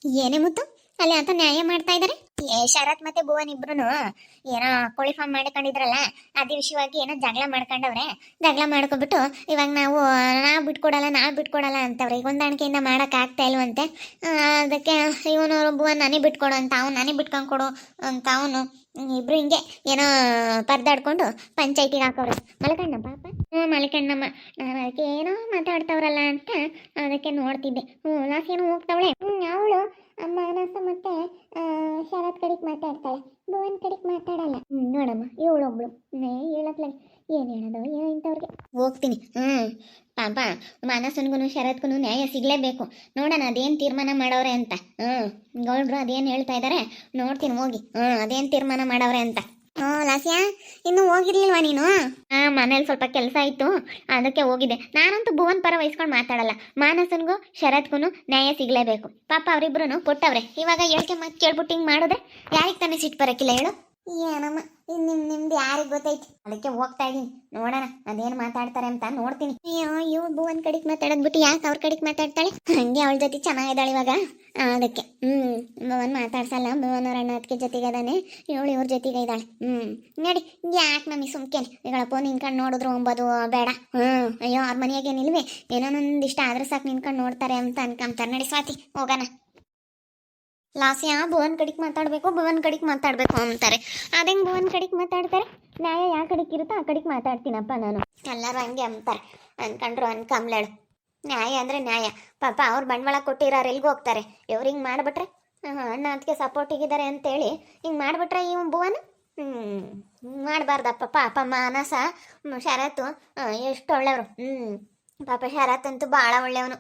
ಏನೇ ಮುತ್ತು ಅಲ್ಲಿ ಅಂತ ನ್ಯಾಯ ಮಾಡ್ತಾ ಇದಾರೆ. ಶರತ್ ಮತ್ತೆ ಭುವನ್ ಇಬ್ರುನು ಏನೋ ಕೋಳಿ ಫಾರ್ಮ್ ಮಾಡ್ಕೊಂಡಿದ್ರಲ್ಲ ಅದೇ ವಿಷಯವಾಗಿ ಏನೋ ಜಗಳ ಮಾಡ್ಕೊಂಡವ್ರೆ. ಜಗಳ ಮಾಡ್ಕೊಬಿಟ್ಟು ಇವಾಗ ನಾವ್ ಬಿಟ್ಕೊಡಲ್ಲ ಅಂತವ್ರೆ. ಈಗ ಹೊಂದಾಣಿಕೆಯಿಂದ ಮಾಡಕ್ ಆಗ್ತಾ ಇಲ್ವಂತೆ. ಅದಕ್ಕೆ ಇವನು ಭುವನ್ ನನಗೆ ಬಿಟ್ಕೊಡು ಅಂತ ಅವ್ನು ನನಗೆ ಬಿಟ್ಕೊಂಡ್ ಕೊಡು ಅಂತ ಅವನು. ಇಬ್ರು ಹಿಂಗೆ ಏನೋ ಪರದಾಡ್ಕೊಂಡು ಪಂಚಾಯತಿಗೆ ಹಾಕವ್ರೆ. ಮಲ್ಕಣ್ಣ ಪಾಪ ಮಲ್ಕಣ್ಣಮ್ಮ. ನಾನು ಅದಕ್ಕೆ ಏನೋ ಮಾತಾಡ್ತವ್ರಲ್ಲ ಅಂತ ಅದಕ್ಕೆ ನೋಡ್ತಿದ್ದೆ. ಲಾಸ್ಟ್ ಏನೋ ಹೋಗ್ತಾವಳೆ ಅವಳು. ಮಾನಸ ಮತ್ತೆ ಶರತ್ ಕಡೆಗೆ ಮಾತಾಡ್ತಾಳೆ, ಭುವನ್ ಕಡೆಗೆ ಮಾತಾಡಲ್ಲ. ನೋಡಮ್ಮ ಇವಳೊಬ್ಳು ಹೇಳತ್ಲಾಗ ಏನ್ ಹೇಳೋದು ಏನೋ ಇಂಥವ್ರಿಗೆ ಹೋಗ್ತೀನಿ. ಪಾಪ ಮಾನಸನ್ಗೂ ಶರತ್ಗೂ ನ್ಯಾಯ ಸಿಗ್ಲೇಬೇಕು. ನೋಡೋಣ ಅದೇನ್ ತೀರ್ಮಾನ ಮಾಡವ್ರೆ ಅಂತ. ಗೌಡ್ರು ಅದೇನ್ ಹೇಳ್ತಾ ಇದಾರೆ ನೋಡ್ತೀನಿ ಹೋಗಿ. ಅದೇನ್ ತೀರ್ಮಾನ ಮಾಡವ್ರೆ ಅಂತ. ಲಾಸ್ಯಾ ಇನ್ನು ಹೋಗಿರ್ಲಿಲ್ವಾ ನೀನು? ಮನೇಲಿ ಸ್ವಲ್ಪ ಕೆಲಸ ಇತ್ತು ಅದಕ್ಕೆ ಹೋಗಿದ್ದೆ. ನಾನಂತೂ ಭುವನ್ ಪರ ವಹಿಸ್ಕೊಂಡು ಮಾತಾಡಲ್ಲ. ಮಾನಸನ್ಗೂ ಶರತ್ಗೂ ನ್ಯಾಯ ಸಿಗ್ಲೇಬೇಕು. ಪಾಪ ಅವರಿಬ್ರು ಕೊಟ್ಟವ್ರೆ. ಇವಾಗ ಹೇಳ್ಕೆ ಮತ್ತೆ ಕೇಳ್ಬಿಟ್ಟು ಹಿಂಗೆ ಮಾಡಿದ್ರೆ ಯಾರಿಗೆ ತಾನೇ ಸಿಟ್ಟು ಬರಕ್ಕಿಲ್ಲ ಹೇಳು? ಏನಮ್ಮ ನಿಮ್ದು ಯಾರಿಗೆ ಗೊತ್ತೈತಿ? ಅದಕ್ಕೆ ಹೋಗ್ತಾ ಇದೀನಿ. ನೋಡೋಣ ಅದೇನು ಮಾತಾಡ್ತಾರೆ ಅಂತ ನೋಡ್ತೀನಿ. ಅಯ್ಯೋ ಭುವನ್ ಕಡೆಗೆ ಮಾತಾಡೋದ್ ಬಿಟ್ಟು ಯಾಕೆ ಅವ್ರ ಕಡೆಗೆ ಮಾತಾಡ್ತಾಳೆ? ಹಂಗೆ ಅವಳ ಜೊತೆ ಚೆನ್ನಾಗಿದ್ದಾಳೆ ಇವಾಗ. ಅದಕ್ಕೆ ಭುವನ್ ಮಾತಾಡ್ಸಲ್ಲ. ಭುವನ್ ಅವ್ರ ಅಣ್ಣ ಅದಕ್ಕೆ ಜೊತೆಗೆ ಅದಾನೆ, ಇವಳು ಇವ್ರ ಜೊತೆಗೆ ಇದ್ದಾಳೆ. ನೋಡಿ ಯಾಕೆ ನಮಗೆ ಸುಮ್ಕೇನೆ ಈಗಳಪ್ಪ ನಿನ್ಕೊಂಡು ನೋಡಿದ್ರು ಅಂಬೋದು ಬೇಡ. ಅಯ್ಯೋ ಅವ್ರ ಮನೆಯಾಗೆ ನಿಲ್ವೆ ಏನೋನೊಂದು ಇಷ್ಟ ಆದ್ರೆ ಸಾಕು ನಿನ್ಕೊಂಡು ನೋಡ್ತಾರೆ ಅಂತ ಅನ್ಕೊಂತಾರೆ. ನಡಿ ಸ್ವಾತಿ ಹೋಗೋಣ. ಲಾಸ್ಯ ಭುವನ್ ಕಡೆಗೆ ಮಾತಾಡ್ಬೇಕು ಅಂತಾರೆ. ಅದಂಗೆ ಭುವನ್ ಕಡೆಗೆ ಮಾತಾಡ್ತಾರೆ? ನ್ಯಾಯ ಯಾವ ಕಡೆಗೆ ಇರುತ್ತೋ ಆ ಕಡೆಗೆ ಮಾತಾಡ್ತೀನಪ್ಪ ನಾನು. ಎಲ್ಲರೂ ಹಂಗೆ ಅಂತಾರೆ. ಅನ್ಕೊಂಡ್ರು ಅನ್ಕಂಬ್ಲೇಳು. ನ್ಯಾಯ ಅಂದ್ರೆ ನ್ಯಾಯ. ಪಾಪ ಅವ್ರು ಬಂಡವಾಳ ಕೊಟ್ಟಿರೋರು ಎಲ್ಗೆ ಹೋಗ್ತಾರೆ? ಇವ್ರು ಹಿಂಗೆ ಮಾಡಿಬಿಟ್ರೆ ಅಣ್ಣ ಅದಕ್ಕೆ ಸಪೋರ್ಟಿಗಿದ್ದಾರೆ ಅಂತೇಳಿ ಹಿಂಗೆ ಮಾಡಿಬಿಟ್ರೆ ಇವ್ ಭುವನ್ ಮಾಡಬಾರ್ದಪ್ಪ. ಪಾಪ ಮಾನಸ ಶರತ್ತು ಎಷ್ಟು ಒಳ್ಳೆಯವರು. ಪಾಪ ಶರತ್ ಅಂತೂ ಭಾಳ ಒಳ್ಳೆಯವನು.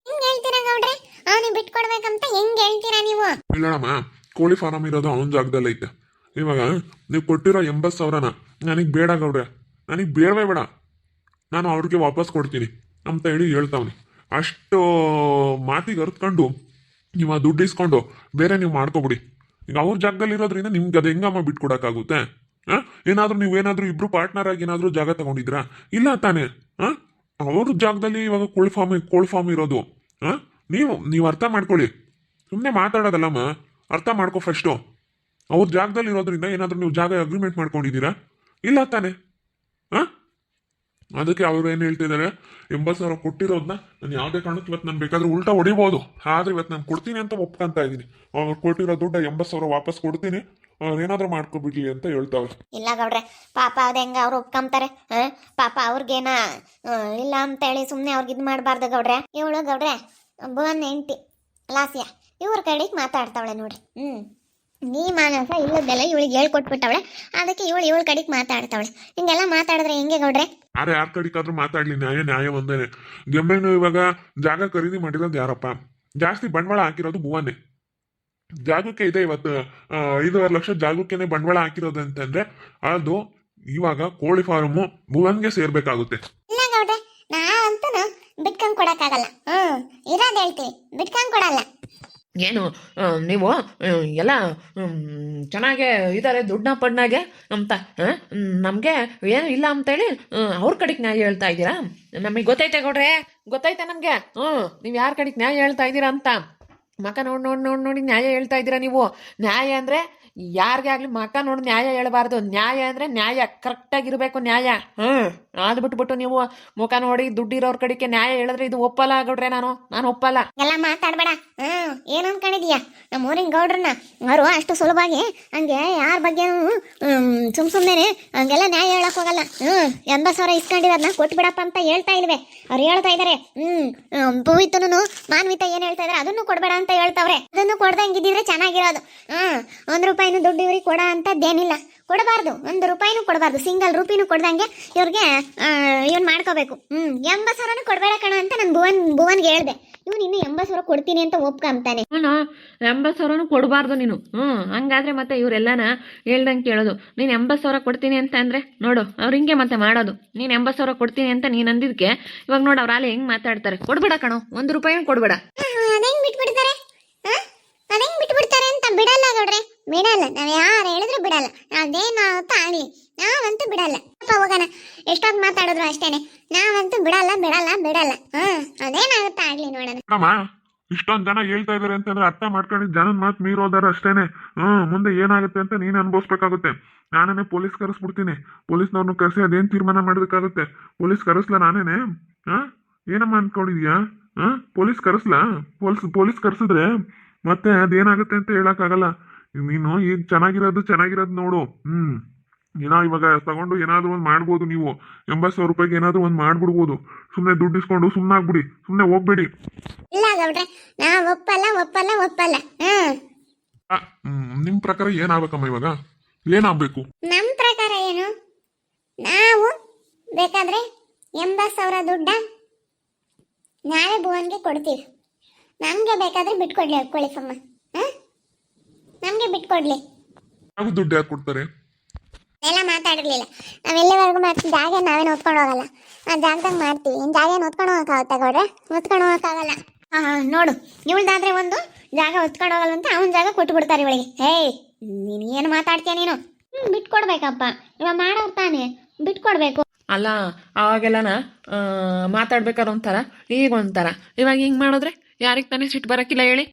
ಹೆಂಗ್ ಹೇಳ್ತೀರಾ ಗೌಡ್ರೆ? ಅವನಿಗೆ ಬಿಟ್ಕೊಡ್ಬೇಕಂತ ಹೆಂಗ್ ಹೇಳ್ತೀರಾ ನೀವು? ಇಲ್ಲಮ್ಮ, ಕೋಳಿ ಫಾರಂ ಇರೋದು ಅವನ ಜಾಗದಲ್ಲಿ ಐತೆ. ಇವಾಗ ನೀವು ಕೊಟ್ಟಿರೋ 80,000ನ ನನಗೆ ಬೇಡ ಗೌಡ್ರೆ, ನನಗೆ ಬೇಡವೇ ಬೇಡ, ನಾನು ಅವ್ರಿಗೆ ವಾಪಸ್ ಕೊಡ್ತೀನಿ ಅಂತ ಹೇಳಿ ಹೇಳ್ತಾವ್ನಿ. ಅಷ್ಟು ಮಾತಿಗೆ ಅರ್ತ್ಕೊಂಡು ನೀವು ಆ ದುಡ್ಡು ಇಸ್ಕೊಂಡು ಬೇರೆ ನೀವು ಮಾಡ್ಕೊಬಿಡಿ. ಈಗ ಅವ್ರ ಜಾಗದಲ್ಲಿ ಇರೋದ್ರಿಂದ ನಿಮ್ಗೆ ಅದು ಹೆಂಗಮ್ಮ ಬಿಟ್ಕೊಡಕ್ಕಾಗುತ್ತೆ? ನೀವೇನಾದ್ರೂ ಇಬ್ರು ಪಾರ್ಟ್ನರ್ ಆಗಿ ಏನಾದರೂ ಜಾಗ ತಗೊಂಡಿದ್ರಾ? ಇಲ್ಲ ತಾನೇ? ಅವ್ರ ಜಾಗದಲ್ಲಿ ಇವಾಗ ಕೋಳಿ ಫಾರ್ಮ್ ಇರೋದು. ನೀವು ಅರ್ಥ ಮಾಡ್ಕೊಳ್ಳಿ. ಸುಮ್ಮನೆ ಮಾತಾಡೋದಲ್ಲಮ್ಮ, ಅರ್ಥ ಮಾಡ್ಕೊ ಫಸ್ಟು. ಅವ್ರ ಜಾಗದಲ್ಲಿ ಇರೋದ್ರಿಂದ ಏನಾದರೂ ನೀವು ಜಾಗ ಅಗ್ರಿಮೆಂಟ್ ಮಾಡ್ಕೊಂಡಿದ್ದೀರಾ? ಇಲ್ಲ ತಾನೆ? ಅದಕ್ಕೆ ಅವ್ರು ಏನು ಹೇಳ್ತಿದ್ದಾರೆ, 80,000 ಕೊಟ್ಟಿರೋದನ್ನ ನಾನು ಯಾವುದೇ ಕಾರಣಕ್ಕೆ ಇವತ್ತು ನಾನು ಬೇಕಾದ್ರೆ ಉಲ್ಟಾ ಹೊಡಿಬೋದು. ಆದ್ರೆ ಇವತ್ತು ನಾನು ಕೊಡ್ತೀನಿ ಅಂತ ಒಪ್ಕೊಂತ ಇದ್ದೀನಿ. ಅವ್ರು ಕೊಟ್ಟಿರೋ ದುಡ್ಡು 80,000 ವಾಪಸ್ ಕೊಡ್ತೀನಿ, ಏನಾದ್ರೂ ಮಾಡ್ಕೊಬಿಡ್ಲಿ ಅಂತ ಹೇಳ್ತಾವೆ. ಇಲ್ಲ ಗೌಡ್ರೆ, ಪಾಪ ಅದ ಹೆಂಗ ಅವ್ರು ಒಪ್ಕೊಂತಾರೆ? ಪಾಪ ಅವ್ರಿಗೇನ ಇಲ್ಲ ಅಂತ ಹೇಳಿ ಸುಮ್ಮನೆ ಅವ್ರಿಗೆ ಇದು ಮಾಡಬಾರ್ದು ಗೌಡ್ರೆ. ಇವಳು ಗೌಡ್ರೆ ಭುವನ್ ಹೆಂಡತಿ ಲಾಸ್ಯ ಇವ್ರ ಕಡೆಗೆ ಮಾತಾಡ್ತಾವಳೆ ನೋಡಿ. ನೀ ಮಾನಸ ಇಲ್ಲದೆಲ್ಲ ಇವಳಿಗೆ ಹೇಳ್ಕೊಟ್ಬಿಟ್ಟವಳೆ. ಅದಕ್ಕೆ ಇವಳ ಕಡೆಗೆ ಮಾತಾಡ್ತಾವಳೆ. ಹಿಂಗೆಲ್ಲ ಮಾತಾಡಿದ್ರೆ ಹೆಂಗೆ ಗೌಡ್ರೆ? ಯಾರ ಕಡೆಗಾದ್ರೂ ಮಾತಾಡ್ಲಿ, ನ್ಯಾಯ ಒಂದೇನೆ. ಗೆಮ್ಮೆನು ಇವಾಗ ಜಾಗ ಖರೀದಿ ಮಾಡಿರೋದು ಯಾರಪ್ಪ? ಜಾಸ್ತಿ ಬಂಡವಾಳ ಹಾಕಿರೋದು ಭುವನೇ. ಜಾಗಕ್ಕೆ ಇದೆ ಇವತ್ತು 5.5 ಲಕ್ಷ ಜಾಗಕ್ಕೇನೆ ಬಂಡವಾಳ ಹಾಕಿರೋದು ಅಂತಂದ್ರೆ ಅದು ಇವಾಗ ಕೋಳಿ ಫಾರ್ಮು ಭುವನ್ಗೆ ಸೇರ್ಬೇಕಾಗುತ್ತೆ. ಇಲ್ಲ ಗೌಡ್ರೆ, ನಾವಂತೂ ಬಿಟ್ಕೊಂಡ್ ಕೊಡಕ್ಕಾಗಲ್ಲ. ಇರೋದ್ ಹೇಳ್ತೀವಿ, ಬಿಟ್ಕೊಂಡ್ ಕೊಡಲ್ಲ. ಏನು ನೀವು ಎಲ್ಲ ಚೆನ್ನಾಗೆ ಇದ್ದಾರೆ ದುಡ್ಡನ್ನ ಪಡ್ನಾಗೆ ಅಂತ ನಮಗೆ ಏನು ಇಲ್ಲ ಅಂತೇಳಿ ಅವ್ರ ಕಡೆಗೆ ನ್ಯಾಯ ಹೇಳ್ತಾ ಇದ್ದೀರಾ? ನಮಗೆ ಗೊತ್ತೈತೆ ಗೌಡ್ರೆ, ಗೊತ್ತೈತೆ ನಮಗೆ. ನೀವು ಯಾರ ಕಡೆಗೆ ನ್ಯಾಯ ಹೇಳ್ತಾ ಇದ್ದೀರಾ ಅಂತ. ಮಕ ನೋಡಿ ನ್ಯಾಯ ಹೇಳ್ತಾ ಇದ್ದೀರಾ ನೀವು. ನ್ಯಾಯ ಅಂದರೆ ಯಾರಿಗೆ ಆಗಲಿ ಮಕ ನೋಡಿ ನ್ಯಾಯ ಹೇಳಬಾರ್ದು. ನ್ಯಾಯ ಅಂದರೆ ನ್ಯಾಯ ಕರೆಕ್ಟಾಗಿರಬೇಕು ನ್ಯಾಯ. ಅದು ಬಿಟ್ಬಿಟ್ಟು ನೀವು ಮುಖ ನೋಡಿ ದುಡ್ಡಿರೋರ್ ಕಡೆಗೆ ನ್ಯಾಯ ಹೇಳಿದ್ರೆ ಇದು ಒಪ್ಪಲ್ಲ ಗೌಡ್ರೆ. ನಾನು ಒಪ್ಪಲ್ಲ. ಎಲ್ಲ ಮಾತಾಡ್ಬೇಡ. ಏನು ಅನ್ಕೊಂಡಿದೀಯ? ನಮ್ಮ ಊರಿನ ಗೌಡ್ರನ್ನ ಅವರು ಅಷ್ಟು ಸುಲಭವಾಗಿ ಹಂಗೆ ಯಾರ ಬಗ್ಗೆನೂ ಸುಮ್ಮನೆ ಹಂಗೆಲ್ಲ ನ್ಯಾಯ ಹೇಳಕ್ ಹೋಗಲ್ಲ. 80,000 ಇಸ್ಕೊಂಡಿರೋದನ್ನ ಕೊಟ್ಬಿಡಪ್ಪ ಅಂತ ಹೇಳ್ತಾ ಇಲ್ವೇ? ಅವ್ರು ಹೇಳ್ತಾ ಇದಾರೆ. ಪವಿತ್ರನು ಮಾನ್ವಿತ ಏನ್ ಹೇಳ್ತಾ ಇದಾರೆ ಅದನ್ನು ಕೊಡ್ಬೇಡ ಅಂತ ಹೇಳ್ತಾವ್ರೆ. ಅದನ್ನು ಕೊಡ್ದಂಗಿದ್ರೆ ಚೆನ್ನಾಗಿರೋದು. 1 ರೂಪಾಯಿನೂ ದುಡ್ಡು ಇವ್ರಿಗೆ ಕೊಡ ಅಂತದ್ದೇನಿಲ್ಲ. ಕೊಡಬಾರ್ದು, 1 ರೂಪಾಯಿನೂ ಕೊಡಬಾರ್ದು. ಸಿಂಗಲ್ ರೂಪಾಯಿನೂ ಕೊಡ್ದಂಗೆ ಇವ್ರಿಗೆ ಇವನ್ ಮಾಡ್ಕೋಬೇಕು. 80,000 ಕೊಡ್ಬೇಡ ಕಣ ಅಂತ ನಾನು ಭುವನ್ಗೆ ಹೇಳ್ದೆ. ಇವನು ಇನ್ನು 80,000 ಕೊಡ್ತೀನಿ ಅಂತ ಒಪ್ಕೊಂತಾನೆ. 80,000 ಕೊಡಬಾರ್ದು ನೀನು. ಹಂಗಾದ್ರೆ ಮತ್ತೆ ಇವರೆಲ್ಲನ ಹೇಳ್ದಂಗೆ ಕೇಳೋದು. ನೀನು 80,000 ಕೊಡ್ತೀನಿ ಅಂತ ಅಂದ್ರೆ ನೋಡು ಅವ್ರು ಹಿಂಗೆ ಮತ್ತೆ ಮಾಡೋದು. ನೀನು 80,000 ಕೊಡ್ತೀನಿ ಅಂತ ನೀನು ಅಂದಿದ್ಕೆ ಇವಾಗ ನೋಡು ಅವ್ರು ಅಲ್ಲಿ ಹೆಂಗ್ ಮಾತಾಡ್ತಾರೆ. ಕೊಡ್ಬೇಡ ಕಣೋ, 1 ರೂಪಾಯಿನೂ ಕೊಡ್ಬೇಡ. ಅದೇಂಗ್ ಬಿಟ್ಬಿಡ್ತಾರೆ? ಅದೇಂಗ್ ಬಿಟ್ಬಿಡ್ತಾರೆ ಅಂತ ಬಿಡಲ್ಲ ಗೌಡ್ರೆ, ಬಿಡಲ್ಲ. ನಾವ್ ಯಾರು ಹೇಳಿದ್ರು ಬಿಡಲ್ಲ. ಅದೇನಾಗುತ್ತೋ ಆಗ್ಲಿ, ನಾವಂತೂ ಬಿಡಲ್ಲ. ಹೋಗೋಣ, ಎಷ್ಟೊತ್ತು ಮಾತಾಡಿದ್ರು ಅಷ್ಟೇನೆ. ನಾವಂತೂ ಬಿಡಲ್ಲ. ಅದೇನಾಗುತ್ತೋ ಆಗ್ಲಿ ನೋಡೋಣ. ಇಷ್ಟೊಂದು ಜನ ಹೇಳ್ತಾ ಇದಾರೆ ಅಂತಂದ್ರೆ ಅರ್ಥ ಮಾಡ್ಕೊಂಡು ಜನದ ಮಾತು ಮೀರೋದಾರ ಅಷ್ಟೇನೆ. ಮುಂದೆ ಏನಾಗುತ್ತೆ ಅಂತ ನೀನು ಅನ್ಭವಿಸ್ಬೇಕಾಗುತ್ತೆ. ನಾನೇ ಪೊಲೀಸ್ ಕರೆಸ್ಬಿಡ್ತೀನಿ. ಪೊಲೀಸ್ನವ್ರನ್ನ ಕರೆಸಿ ಅದೇನು ತೀರ್ಮಾನ ಮಾಡೋದಕ್ಕಾಗುತ್ತೆ. ಪೊಲೀಸ್ ಕರೆಸ್ಲಾ ನಾನೇನೆ? ಏನಮ್ಮ ಅನ್ಕೊಂಡಿದ್ಯಾ? ಪೊಲೀಸ್ ಕರೆಸ್ಲಾ? ಪೊಲೀಸ್ ಕರೆಸಿದ್ರೆ ಮತ್ತೆ ಅದೇನಾಗುತ್ತೆ ಅಂತ ಹೇಳಕ್ಕಾಗಲ್ಲ. ನೀನು ಈಗ ಚೆನ್ನಾಗಿರೋದು ನೋಡು. ಏನೋ ಇವಾಗ ತಗೊಂಡು ಏನಾದ್ರು ಒಂದು ಮಾಡ್ಬೋದು. ನೀವು 80,000 ರೂಪಾಯಿಗೆ ಏನಾದ್ರು ಒಂದು ಮಾಡ್ಬಿಡ್ಬೋದು. ಸುಮ್ಮನೆ ದುಡ್ಡು ಇಸ್ಕೊಂಡು ಸುಮ್ಮನಾಗ್ಬಿಡಿ, ಸುಮ್ಮನೆ ಹೋಗ್ಬೇಡಿ. ಇಲ್ಲ ಗೌಡ್ರೆ, ನಾ ಒಪ್ಪಲ್ಲ. ನಿಮ್ ಪ್ರಕಾರ ಏನಾಗ್ಬೇಕಮ್ಮ ಇವಾಗ? ಏನಾಗ್ಬೇಕು? ನಮ್ಮ ಪ್ರಕಾರ ಏನು, ನಾವು ಬೇಕಾದ್ರೆ 80,000 ದುಡ್ಡ ನಾಳೆ ಭುವನ್ಗೆ ಕೊಡ್ತೀವಿ. ನಮ್ಗೆ ಬೇಕಾದ್ರೆ ಬಿಟ್ಕೊಡ್ಲಿ ಕೊಳಿಸಮ್ಮ. ನಮ್ಗೆ ಬಿಟ್ಕೊಡ್ಲಿ. ಯಾವ ದುಡ್ಡು ಯಾಕೆ ಕೊಡ್ತಾರೆ? ಎಲ್ಲ ಮಾತಾಡಿರ್ಲಿಲ್ಲ. ನಾವೆಲ್ಲಿವರೆಗೂ ಮಾಡ್ತೀವಿ ಜಾಗ ನಾವೇನು ಹೊತ್ಕೊಂಡು ಹೋಗಲ್ಲ. ಆ ಜಾಗದಾಗ ಮಾಡ್ತೀವಿ. ಇನ್ನು ಜಾಗ ಹೊತ್ಕೊಂಡು ಹೋಗಕ್ಕಾಗುತ್ತೆ ಗೌಡ್ರೆ? ಹೊತ್ಕೊಂಡು ಹೋಗಕ್ಕಾಗಲ್ಲ. ನೋಡು, ಇವಳ್ದಾದ್ರೆ ಒಂದು ಜಾಗ ಹೊತ್ಕೊಂಡು ಹೋಗಲ್ಲ ಅಂತ ಅವನ ಜಾಗ ಕೊಟ್ಟು ಬಿಡ್ತಾರೆ ಇವಳಿಗೆ. ನೀನು ಏನು ಮಾತಾಡ್ತೀಯ ನೀನು? ಬಿಟ್ಕೊಡ್ಬೇಕಪ್ಪ. ಇವಾಗ ಮಾಡೋರು ತಾನೇ, ಬಿಟ್ಕೊಡ್ಬೇಕು. ಅಲ್ಲ, ಅವಾಗೆಲ್ಲನ ಮಾತಾಡ್ಬೇಕಾದ್ರೆ ಒಂಥರ, ಈಗ ಒಂಥರ. ಇವಾಗ ಹಿಂಗೆ ಮಾಡಿದ್ರೆ ಯಾರಿಗೆ ತಾನೇ ಸಿಟ್ಟು ಬರೋಕ್ಕಿಲ್ಲ ಹೇಳಿ?